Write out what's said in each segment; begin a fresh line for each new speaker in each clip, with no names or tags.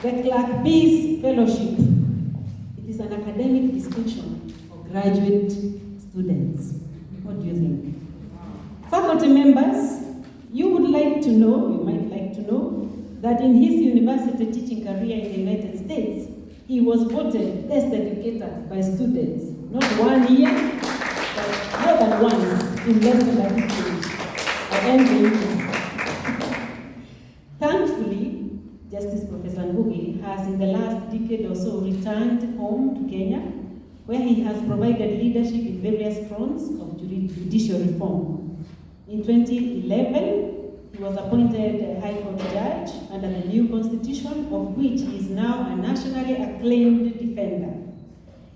The Clark Peace Fellowship. It is an academic distinction for graduate students. What do you think? Faculty members, you might like to know, that in his university teaching career in the United States, he was voted best educator by students. Not 1 year, but more than once in less than a decade. I envy him. Thankfully, Justice Professor Ngugi has in the last decade or so returned home to Kenya, where he has provided leadership in various fronts of judicial reform. In 2011, he was appointed a High Court judge under the new constitution, of which he is now a nationally acclaimed defender.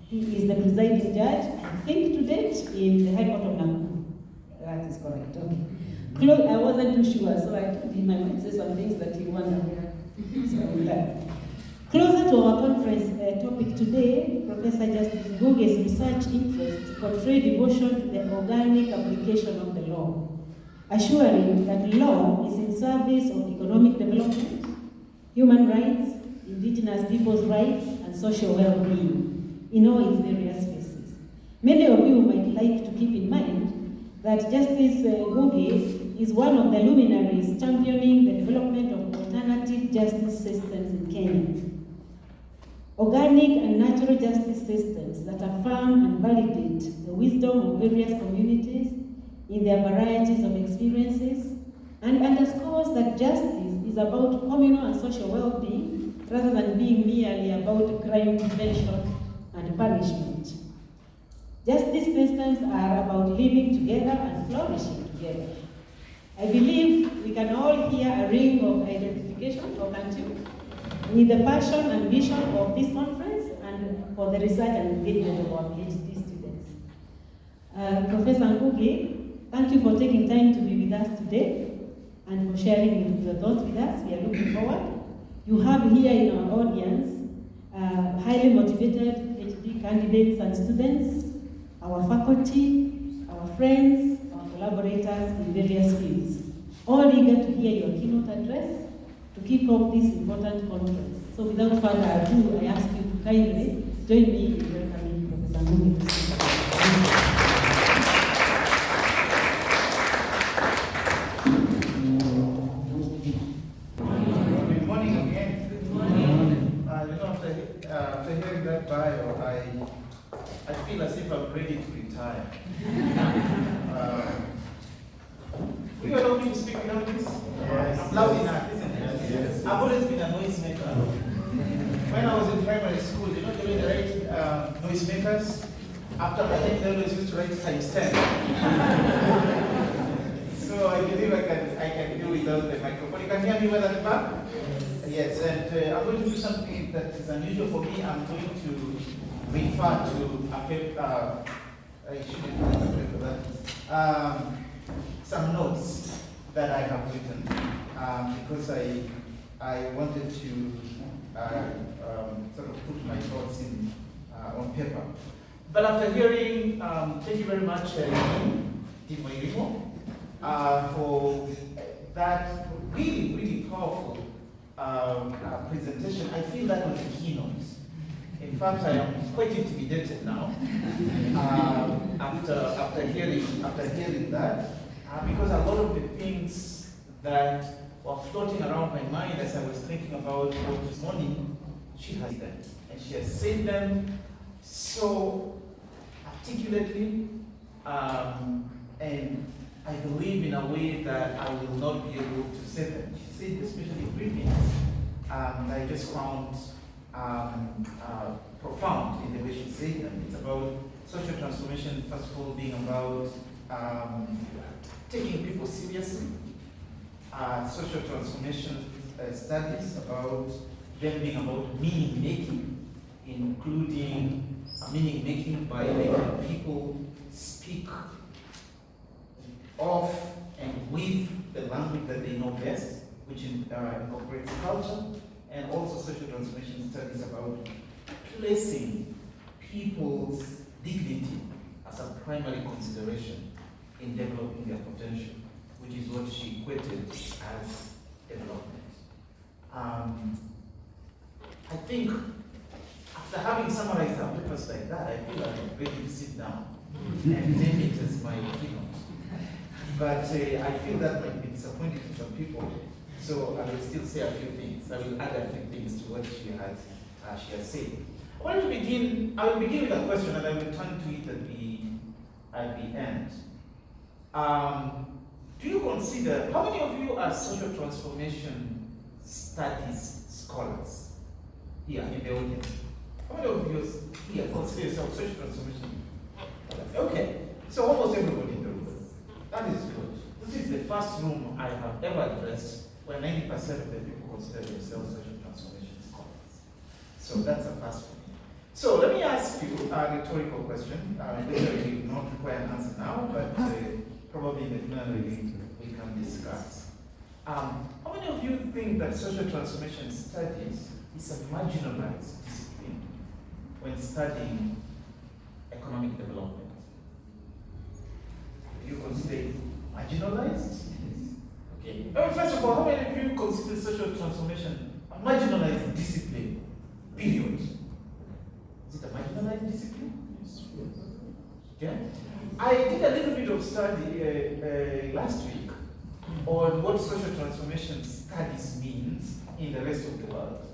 He is the presiding judge, I think to date, in the High Court of Nakuru. That is correct, okay. I wasn't too sure, so I told him I might say some things that he wondered. So I'm glad. Closer to our conference topic today, Professor Justice Ngugi's research interests portray devotion to the organic application of the law, assuring that law is in service of economic development, human rights, indigenous people's rights, and social well-being in all its various phases. Many of you might like to keep in mind that Justice Ngugi is one of the luminaries championing the development of alternative justice systems in Kenya. Organic and natural justice systems that affirm and validate the wisdom of various communities in their varieties of experiences, and underscores that justice is about communal and social well-being rather than being merely about crime prevention and punishment. Justice systems are about living together and flourishing together. I believe we can all hear a ring of identification, or can't you, with the passion and vision of this conference and for the research and engagement of our PhD students. Professor Ngugi, thank you for taking time to be with us today and for sharing your thoughts with us. We are looking forward. You have here in our audience highly motivated PhD candidates and students, our faculty, our friends, our collaborators in various fields, all eager to hear your keynote address to kick off this important conference. So without further ado, I ask you to kindly join me in welcoming Professor Ngugi to speak.
Good morning again. Good morning. After hearing that bio, I feel as if I'm ready to retire. You allow me to speak without this? Yes. I'm loud enough, isn't it? Yes. I've always been a noisemaker. When I was in primary school, you know the way they write noisemakers? After I think they always used to write times 10. So I believe I can do without the microphone. You can hear me well at the back? Yes, and I'm going to do something that is unusual for me. I'm going to refer to a paper, I shouldn't have a paper, but some notes that I have written because I wanted to sort of put my thoughts in on paper. But after hearing, thank you very much, for that really, really powerful presentation. I feel that was a keynote. In fact, I am quite intimidated now after hearing that, because a lot of the things that were floating around my mind as I was thinking about this morning, she has said them, and she has said them so articulately, and I believe in a way that I will not be able to say them. She said especially ingredients I just found profound in the way she said them. It's about social transformation, first of all, being about taking people seriously. Social transformation studies about them being about meaning making, including meaning making by making people speak of and with the language that they know best, which incorporates culture, and also social transformation studies about placing people's dignity as a primary consideration in developing their potential, which is what she equated as development. think after having summarized our papers like that, I feel I'm ready to sit down and name it as my keynote. But I feel that might be disappointing to some people, so I will still say a few things. I will add a few things to what she has said. I will begin with a question, and I will turn to it at the end. Do you consider, how many of you are social transformation studies scholars here in the audience? How many of you here consider yourself social transformation scholars? Okay, so almost everybody in the room. That is good. This is the first room I have ever addressed where 90% of the people consider themselves social transformation scholars. So that's a first for me. So let me ask you a rhetorical question. Literally not require an answer now, but probably in the plenary we can discuss. How many of you think that social transformation studies is a marginalized discipline when studying economic development? Do you consider it marginalized? Okay. First of all, how many of you consider social transformation a marginalized discipline? Period. Is it a marginalized discipline? Yes. Okay. I did a little bit of study last week on what social transformation studies means in the rest of the world.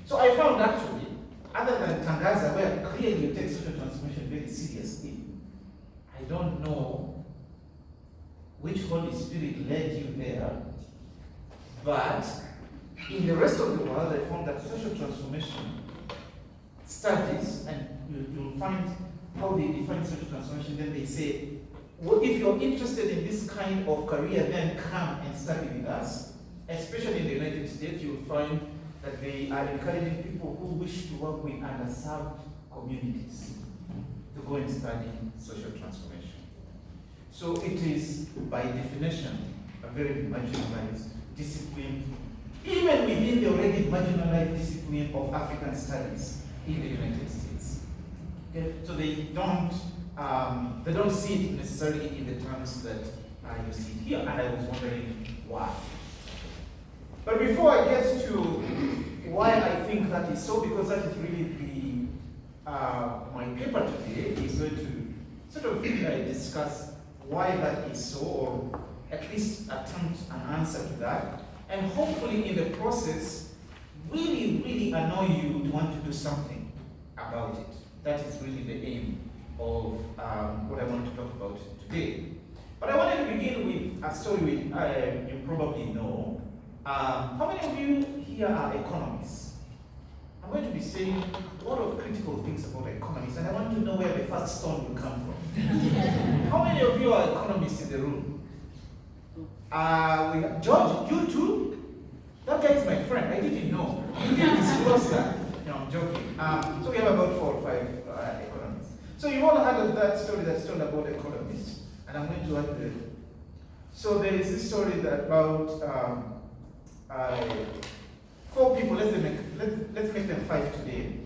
So I found actually, other than Tangaza, where clearly you take social transformation very seriously, I don't know which Holy Spirit led you there, but in the rest of the world, I found that social transformation studies, and you'll find how they define social transformation, then they say, well, if you're interested in this kind of career, then come and study with us. Especially in the United States, you'll find that they are encouraging people who wish to work with underserved communities to go and study social transformation. So it is, by definition, a very marginalized discipline, even within the already marginalized discipline of African studies in the United States. Okay? So they don't see it necessarily in the terms that you see it here, and I was wondering why. But before I get to why I think that is so, because that is really my paper today is going to sort of discuss why that is so, or at least attempt an answer to that, and hopefully in the process really annoy you to want to do something about it. That is really the aim of what I want to talk about today. But I wanted to begin with a story you probably know. How many of you here are economists? I'm going to be saying a lot of critical things about economists, and I want to know where the first stone will come from. How many of you are economists in the room? George, you too? That guy is my friend. I didn't know. You didn't disclose that. No, I'm joking. So we have about 4 or 5 economists. So you all heard of that story that's told about economists, and I'm going to add the. So there is this story that about 4 people. Let's make them 5 today.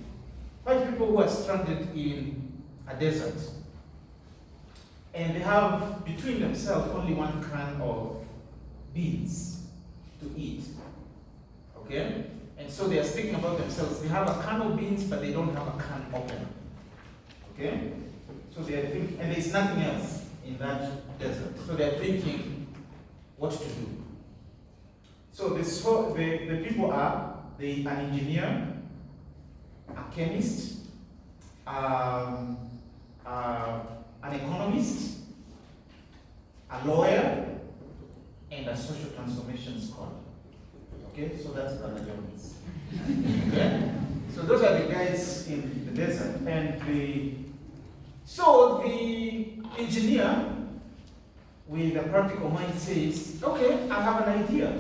5 people who are stranded in a desert, and they have between themselves only 1 can of beans to eat. Okay? And so they are speaking about themselves. They have a can of beans, but they don't have a can opener. Okay? So they are thinking, and there's nothing else in that desert. So they are thinking what to do. So the people are an engineer, a chemist, an economist, a lawyer, and a social transformation scholar. Okay, so that's Brother Jones. Okay? So those are the guys in the desert. And the engineer with a practical mind says, okay, I have an idea.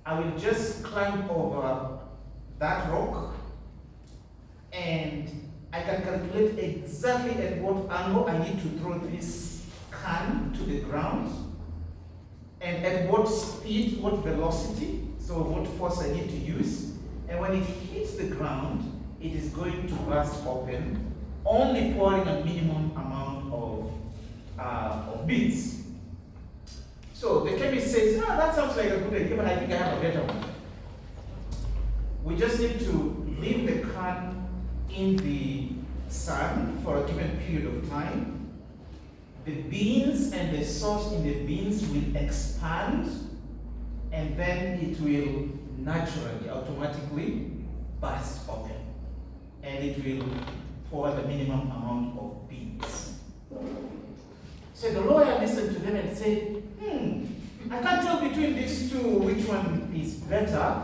I will just climb over that rock, and I can calculate exactly at what angle I need to throw this can to the ground, and at what speed, what velocity, so what force I need to use. And when it hits the ground, it is going to burst open, only pouring a minimum amount of beads. So the chemist says, no, that sounds like a good idea, but I think I have a better one. we just need to leave the can in the sun for a given period of time. The beans and the sauce in the beans will expand, and then it will naturally, automatically burst open, and it will pour the minimum amount of beans. So the lawyer listened to them and said, I can't tell between these two which one is better,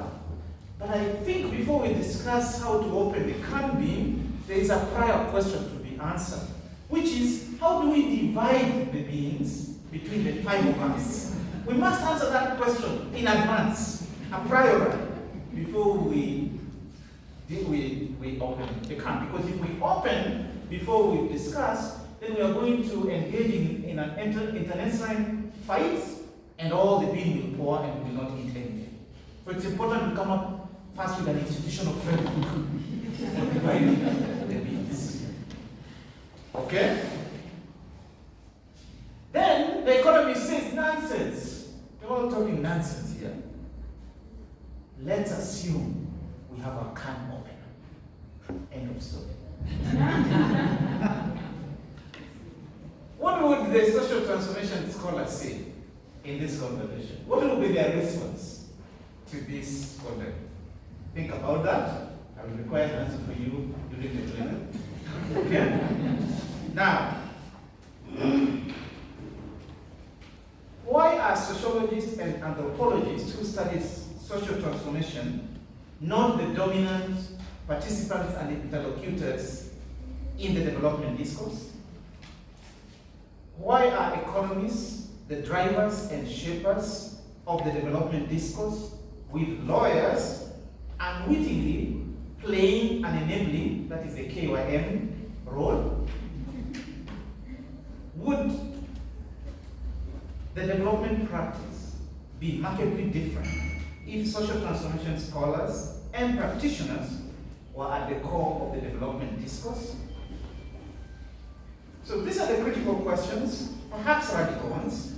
but I think before we discuss how to open the can bean, there is a prior question to be answered, which is, how do we divide the beans between the 5 of us? We must answer that question in advance, a priori, before we open the can. Because if we open before we discuss, then we are going to engage in an internecine fight, and all the bean will pour and we will not eat anything. So it's important to come up first with an institutional framework for dividing the beans. Okay? Then the economist says, nonsense. We're all talking nonsense here. Let's assume we have a can opener. End of story. What would the social transformation scholars say in this conversation? What will be their response to this content? Think about that. I will require an answer for you during the training. Okay? Now, why are sociologists and anthropologists who study social transformation not the dominant participants and interlocutors in the development discourse? Why are economists the drivers and shapers of the development discourse, with lawyers unwittingly playing an enabling, that is the KYM role? Would the development practice be markedly different if social transformation scholars and practitioners were at the core of the development discourse? So these are the critical questions, perhaps radical ones,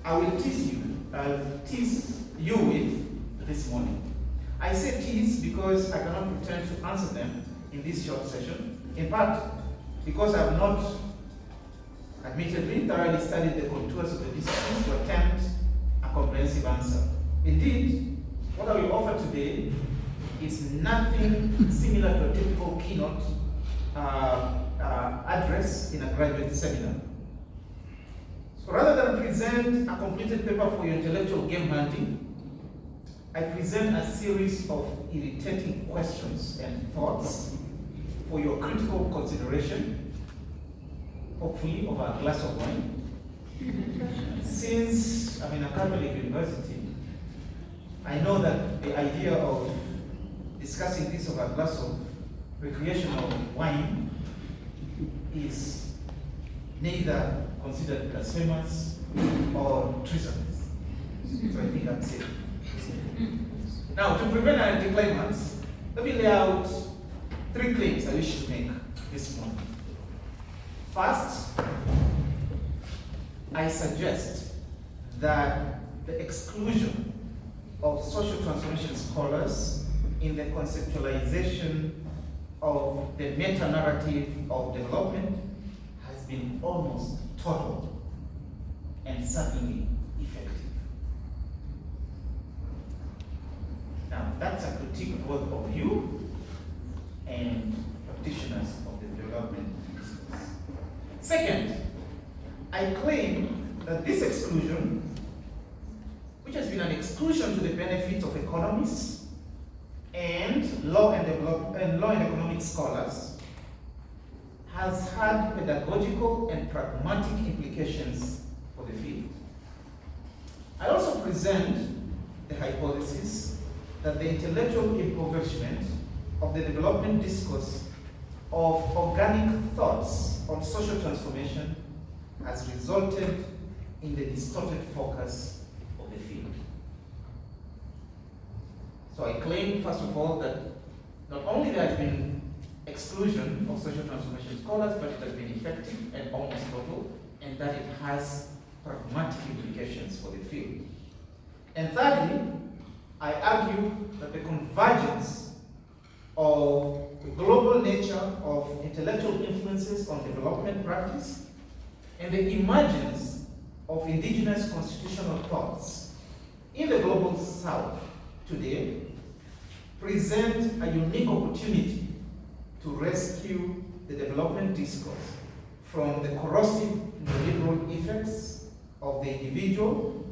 I will tease you with this morning. I say tease because I cannot pretend to answer them in this short session. In fact, because I have not, admittedly, thoroughly studied the contours of the disciplines to attempt a comprehensive answer. Indeed, what I will offer today is nothing similar to a typical keynote address in a graduate seminar. So rather than present a completed paper for your intellectual game hunting, I present a series of irritating questions and thoughts for your critical consideration, hopefully over a glass of wine. Since I'm in a Catholic university, I know that the idea of discussing this over a glass of recreational wine is neither considered blasphemous or treasonous. So I think I'm safe. Now, to prevent an anticlimax, let me lay out 3 claims I wish to make this morning. First, I suggest that the exclusion of social transformation scholars in the conceptualization of the meta-narrative of development has been almost total and certainly effective. Now, that's a critique both of you and practitioners of the development discourse. Second, I claim that this exclusion, which has been an exclusion to the benefit of economists and law and economic scholars, has had pedagogical and pragmatic implications for the field. I also present the hypothesis that the intellectual impoverishment of the development discourse of organic thoughts on social transformation has resulted in the distorted focus of the field. So I claim, first of all, that not only there has been exclusion of social transformation scholars, but it has been effective and almost total, and that it has pragmatic implications for the field. And thirdly, I argue that the convergence of the global nature of intellectual influences on development practice and the emergence of indigenous constitutional thoughts in the global south today present a unique opportunity to rescue the development discourse from the corrosive neoliberal effects of the individual,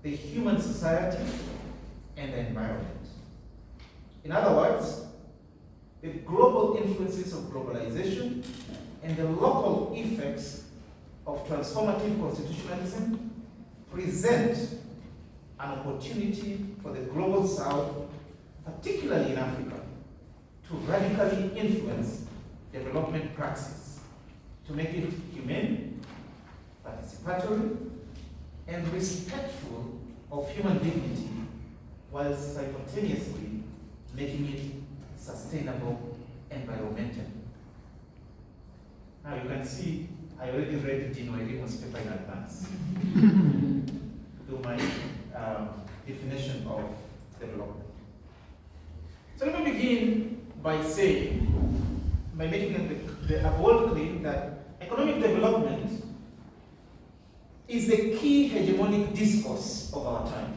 the human society, and the environment. In other words, the global influences of globalization and the local effects of transformative constitutionalism present an opportunity for the global south, particularly in Africa, to radically influence development praxis, to make it humane, participatory, and respectful of human dignity, while simultaneously making it sustainable environmentally. Now you can see I already read Dino Erimo's paper in advance. Do my definition of development. So let me begin by making a bold claim that economic development is the key hegemonic discourse of our time.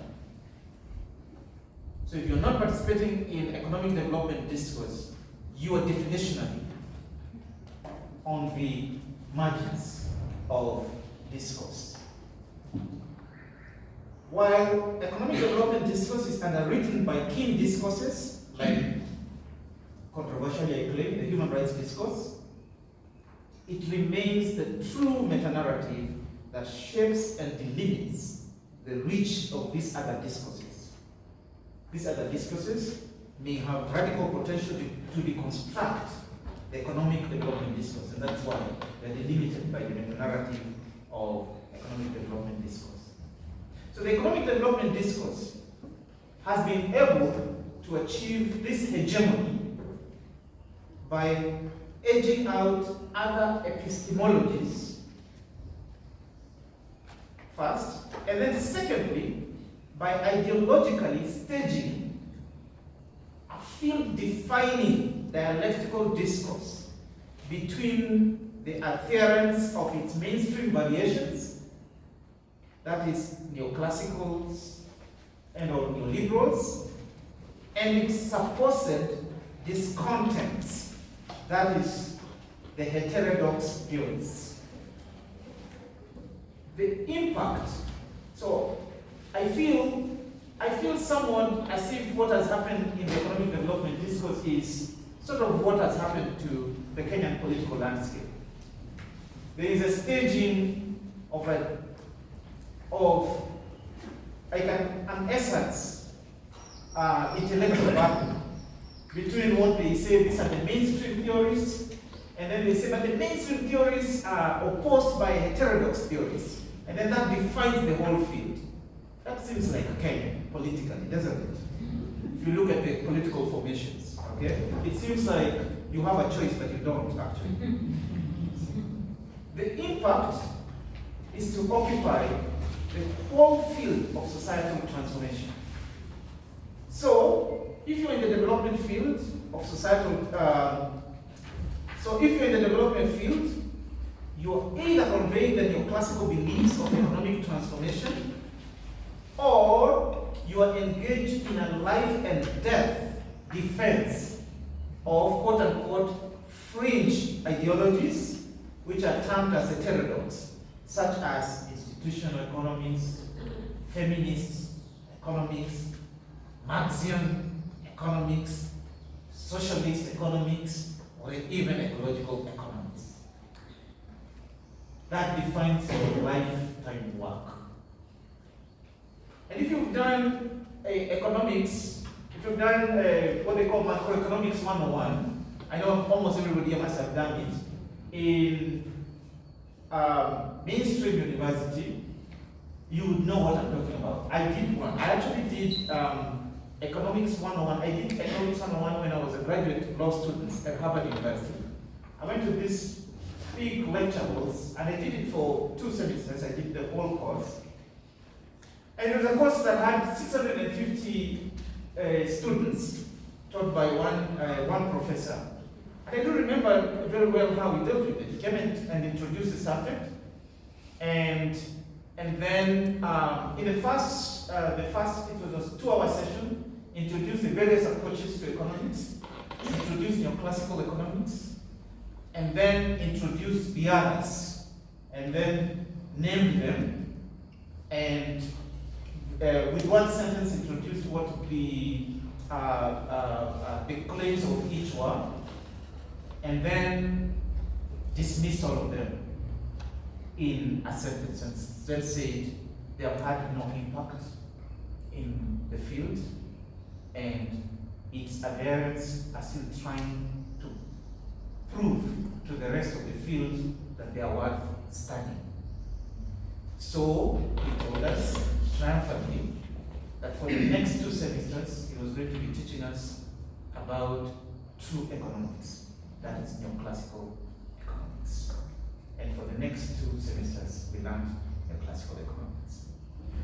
So if you're not participating in economic development discourse, you are definitionally on the margins of discourse. While economic development discourse is underwritten by keen discourses, like controversially acclaimed the human rights discourse, it remains the true meta-narrative that shapes and delimits the reach of these other discourses. These other discourses may have radical potential to deconstruct the economic development discourse, and that's why they're delimited by the meta-narrative of economic development discourse. So the economic development discourse has been able to achieve this hegemony by edging out other epistemologies first, and then secondly, by ideologically staging a field-defining dialectical discourse between the adherents of its mainstream variations, that is neoclassicals and or neoliberals, and its supposed discontents, that is the heterodox views. The impact, so I feel somewhat as if what has happened in the economic development discourse is sort of what has happened to the Kenyan political landscape. There is a staging of an essence intellectual battle between what they say these are the mainstream theories, and then they say but the mainstream theories are opposed by heterodox theories, and then that defines the whole field. That seems like okay politically, doesn't it? If you look at the political formations, okay, it seems like you have a choice, but you don't actually. The impact is to occupy the whole field of societal transformation. So, if you're in the development field of societal, you're either conveying the neoclassical beliefs of economic transformation, or you are engaged in a life and death defense of quote-unquote fringe ideologies, which are termed as heterodox, such as institutional economics, feminist economics, Marxian economics, socialist economics, or even ecological economics. That defines your lifetime work. And if you've done economics, if you've done what they call macroeconomics 101, I know almost everybody must have done it, in mainstream university, you would know what I'm talking about. I did one. I actually did economics 101. I did economics 101 when I was a graduate law student at Harvard University. I went to this big lecture halls, and I did it for 2 semesters. I did the whole course. And it was a course that had 650 students. taught by one professor. And I do remember very well how he dealt with it. He came in and introduced the subject, and then in the first it was a 2-hour session, introduced the various approaches to economics, introduced neoclassical economics, and then introduced the others, and then named them, and with one sentence introduced what the claims of each were, and then dismissed all of them in a sentence, and then said they have had no impact in the field, and its adherents are still trying to prove to the rest of the field that they are worth studying. So he told us triumphantly that for the next 2 semesters, he was going to be teaching us about true economics, that is neoclassical economics. And for the next 2 semesters, we learned neoclassical economics.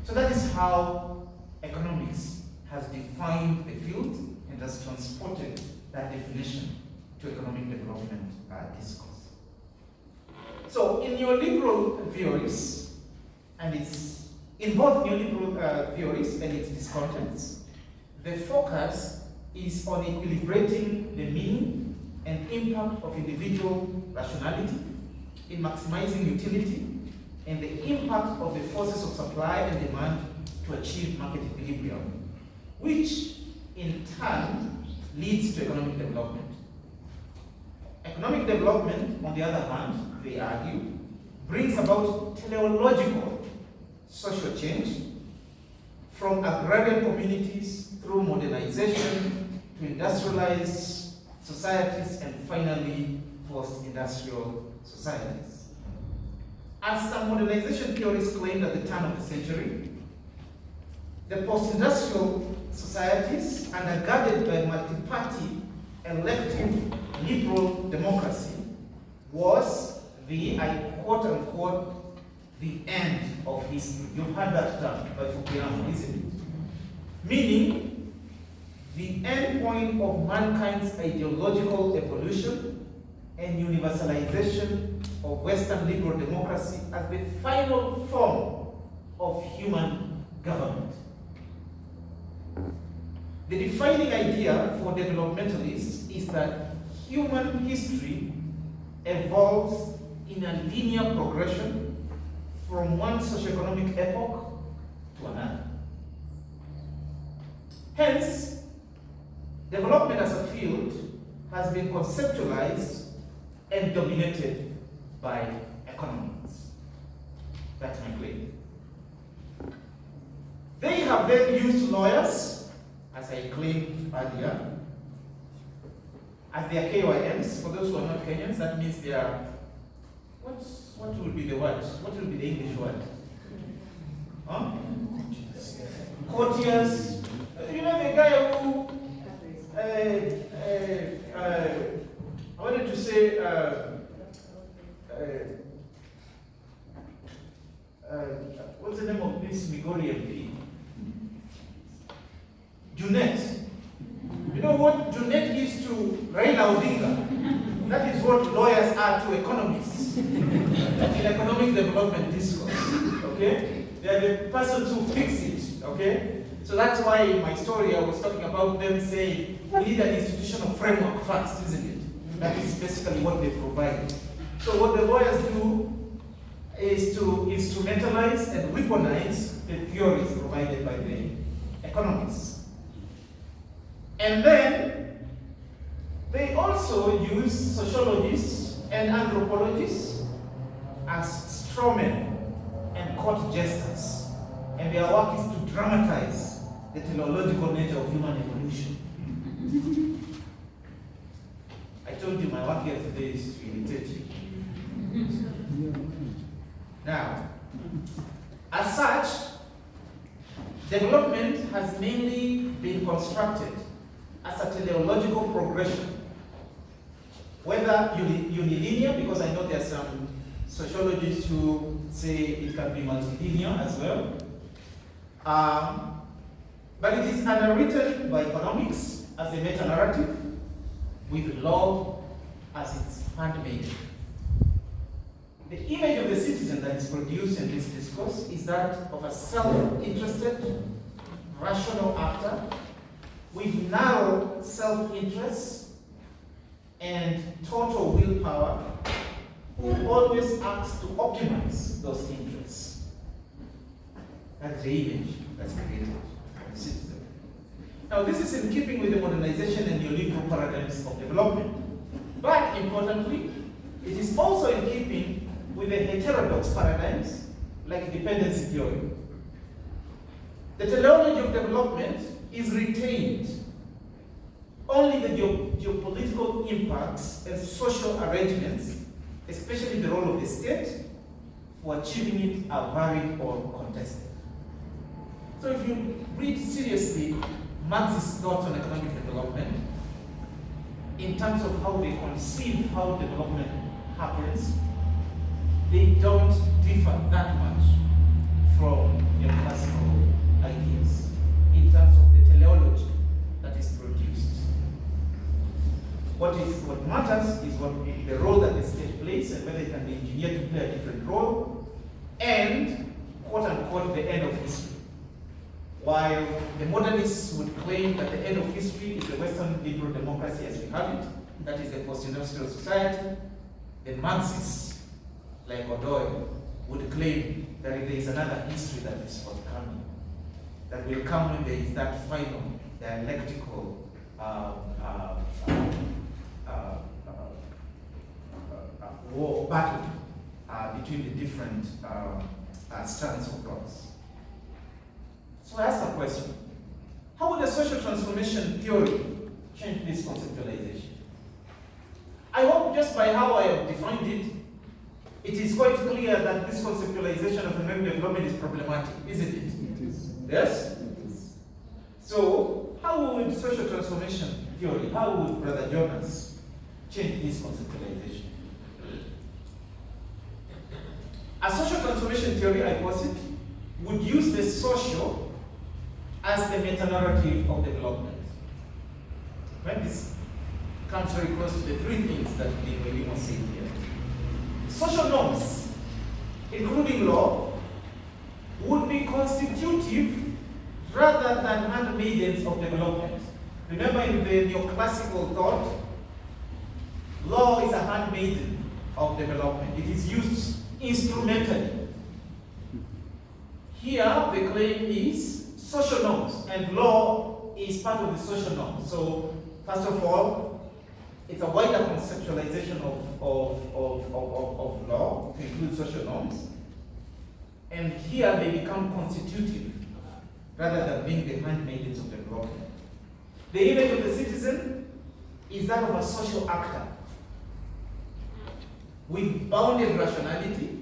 So that is how economics has defined the field and has transported that definition to economic development discourse. So in neoliberal theories, and it's in both neoliberal theories and its discontents, the focus is on equilibrating the meaning and impact of individual rationality in maximizing utility and the impact of the forces of supply and demand to achieve market equilibrium, which in turn leads to economic development. Economic development, on the other hand, they argue, brings about teleological social change from agrarian communities through modernization to industrialized societies and finally post-industrial societies. As some modernization theorists claimed at the turn of the century, the post-industrial societies, undergirded by multi-party elective liberal democracy, was the, I quote unquote, the end of history. You've heard that term by Fukuyama, isn't it? Meaning, the end point of mankind's ideological evolution and universalization of Western liberal democracy as the final form of human government. The defining idea for developmentalists is that human history evolves in a linear progression from one socioeconomic epoch to another. Hence, development as a field has been conceptualized and dominated by economists. That's my claim. They have then used lawyers, as I claimed earlier, as their KYMs. For those who are not Kenyans, that means they are, what will be the word? What will be the English word? Huh? Courtiers. You know the guy who, I wanted to say, what's the name of this Migori MP? Junet. You know what Junet is to Raila Odinga? That is what lawyers are to economists in economic development discourse. Okay? They are the persons who fix it. Okay? So that's why in my story I was talking about them saying we need an institutional framework first, isn't it? That is basically what they provide. So what the lawyers do is to instrumentalize and weaponize the theories provided by the economists. And then they also use sociologists and anthropologists as strawmen and court jesters. And their work is to dramatize the teleological nature of human evolution. I told you my work here today is to irritate you. Now, as such, development has mainly been constructed as a teleological progression, whether unilinear, because I know there are some sociologists who say it can be multilinear as well, but it is underwritten by economics as a meta-narrative, with law as its handmaid. The image of the citizen that is produced in this discourse is that of a self-interested, rational actor with narrow self-interest and total willpower, who always acts to optimize those interests. That's the image that's created of the citizen. Now, this is in keeping with the modernization and neoliberal paradigms of development. But importantly, it is also in keeping with the heterodox paradigms like dependency theory. The teleology of development is retained. Only the geopolitical impacts and social arrangements, especially the role of the state, for achieving it are varied or contested. So if you read seriously Marx's thoughts on economic development, in terms of how they conceive how development happens, they don't differ that much from your classical ideas in terms of the teleology that is produced. What matters is the role that the state plays and whether it can be engineered to play a different role, and quote unquote the end of history. While the modernists would claim that the end of history is the Western liberal democracy as we have it, that is the post-industrial society, the Marxists, like Godoy, would claim that there is another history that is forthcoming, that will come when there is that final dialectical war battle between the different strands of thoughts. So I ask a question: how would a social transformation theory change this conceptualization? I hope just by how I have defined it, it is quite clear that this conceptualization of economic development is problematic, isn't it?
It is.
Yes?
It is.
So, how would social transformation theory, how would Brother Jonas change this conceptualization? A social transformation theory, I posit, would use the social as the meta-narrative of development. Right? This comes very close to the three things that we must say here. Social norms, including law, would be constitutive rather than handmaidens of development. Remember, in the neoclassical thought, law is a handmaiden of development. It is used instrumentally. Here, the claim is social norms, and law is part of the social norms. So, first of all, it's a wider conceptualization of law to include social norms. And here they become constitutive rather than being the handmaidens of development. The image of the citizen is that of a social actor with bounded rationality,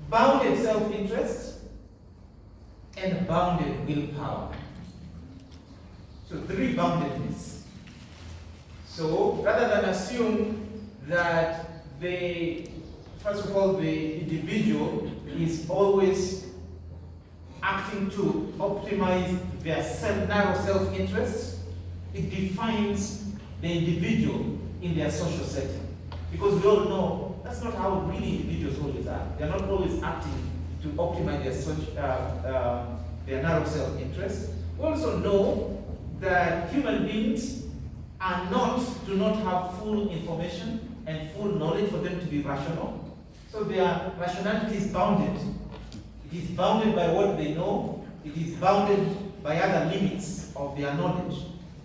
bounded self-interest, and bounded willpower. So three boundedness. So rather than assume that first of all, the individual is always acting to optimize their narrow self-interest, it defines the individual in their social setting. Because we all know that's not how really individuals always are. They're not always acting to optimize their narrow self-interest. We also know that human beings do not have full information and full knowledge for them to be rational. So their rationality is bounded. It is bounded by what they know. It is bounded by other limits of their knowledge.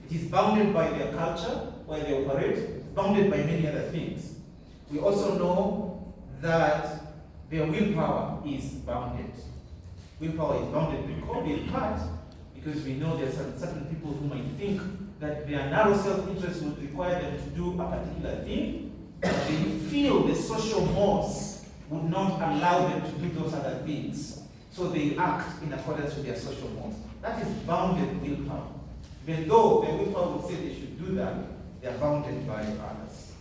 It is bounded by their culture, where they operate. It's bounded by many other things. We also know that their willpower is bounded. Willpower is bounded in part because we know there are certain people who might think that their narrow self-interest would require them to do a particular thing, but they feel the social mores would not allow them to do those other things. So they act in accordance with their social mores. That is bounded willpower. Even though their willpower would say they should do that, they are bounded by others.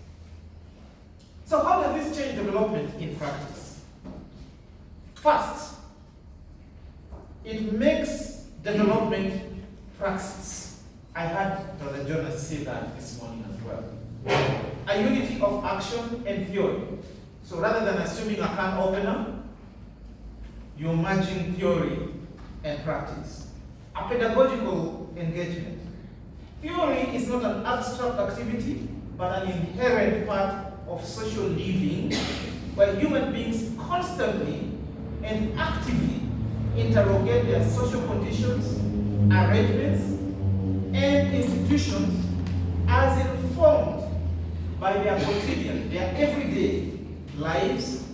So how does this change development in practice? First, it makes development praxis. I heard Brother Jonas say that this morning as well. A unity of action and theory. So rather than assuming a can opener, you're merging theory and practice. A pedagogical engagement. Theory is not an abstract activity, but an inherent part of social living, where human beings constantly and actively interrogate their social conditions, arrangements, and institutions as informed by their quotidian, their everyday lives,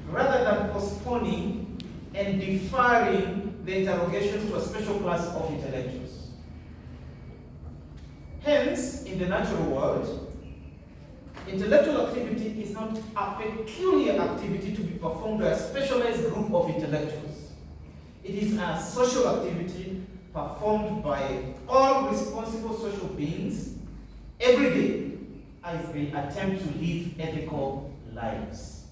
rather than postponing and deferring the interrogation to a special class of intellectuals. Hence, in the natural world, intellectual activity is not a peculiar activity to be performed by a specialized group of intellectuals. It is a social activity performed by all responsible social beings every day as they attempt to live ethical lives.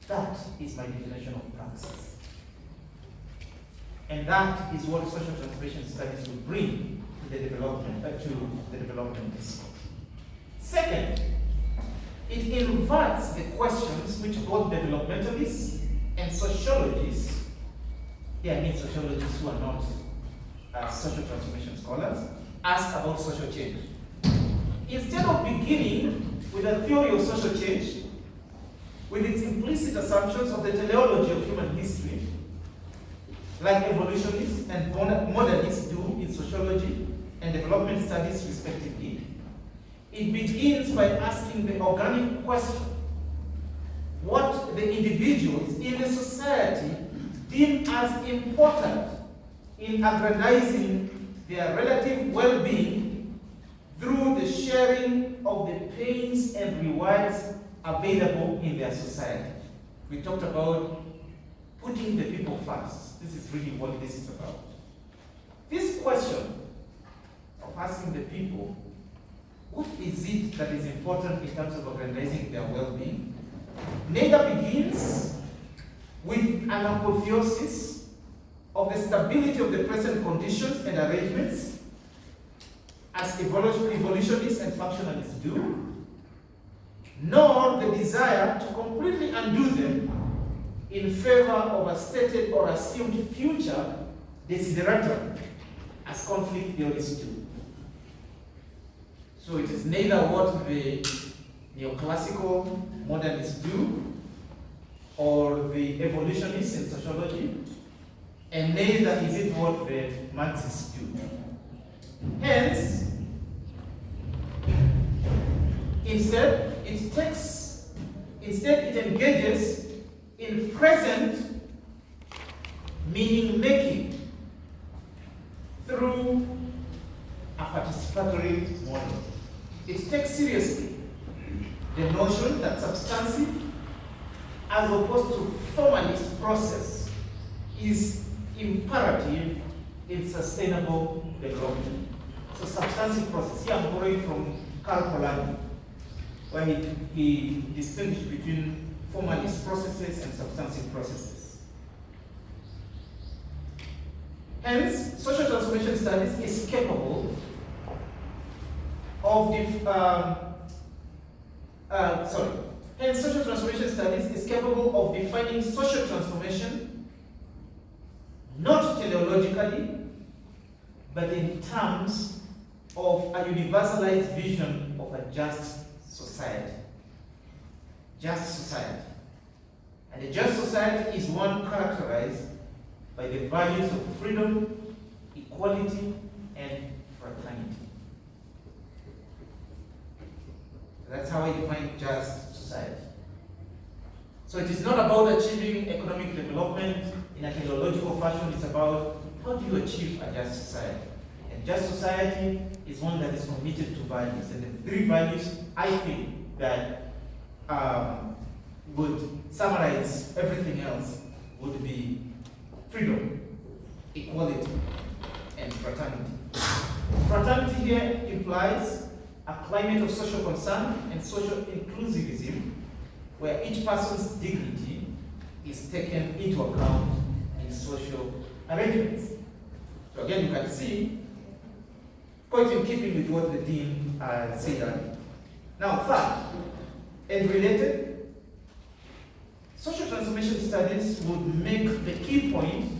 That is my definition of praxis. And that is what social transformation studies will bring to the development discourse. Second, it inverts the questions which both developmentalists and sociologists, here I mean sociologists who are not social transformation scholars, ask about social change. Instead of beginning with a theory of social change, with its implicit assumptions of the teleology of human history, like evolutionists and modernists do in sociology and development studies respectively, it begins by asking the organic question: what the individuals in the society deem as important in aggrandizing their relative well-being through the sharing of the pains and rewards available in their society. We talked about putting the people first. This is really what this is about. This question of asking the people, what is it that is important in terms of aggrandizing their well-being, neither begins with an apotheosis of the stability of the present conditions and arrangements, as evolutionists and functionalists do, nor the desire to completely undo them in favor of a stated or assumed future desideratum, as conflict theorists do. So it is neither what the neoclassical modernists do, or the evolutionists in sociology, and neither is it what the Marxists do. Hence, instead it engages in present meaning making through a participatory model. It takes seriously the notion that substantive as opposed to formalist process is imperative in sustainable development. So substantive process, here I'm borrowing from Karl Polanyi, where he distinguished between formalist processes and substantive processes. Hence, social transformation studies is capable of social transformation studies is capable of defining social transformation not teleologically, but in terms of a universalized vision of a just society. Just society. And a just society is one characterized by the values of freedom, equality, and fraternity. That's how I define just society. So it is not about achieving economic development in a teleological fashion, it's about how do you achieve a just society. And just society is one that is committed to values. And the three values, I think, that would summarize everything else would be freedom, equality, and fraternity. Fraternity here implies a climate of social concern and social inclusivism, where each person's dignity is taken into account in social arrangements. So again, you can see quite in keeping with what the Dean said. Now, third, and related, social transformation studies would make the key point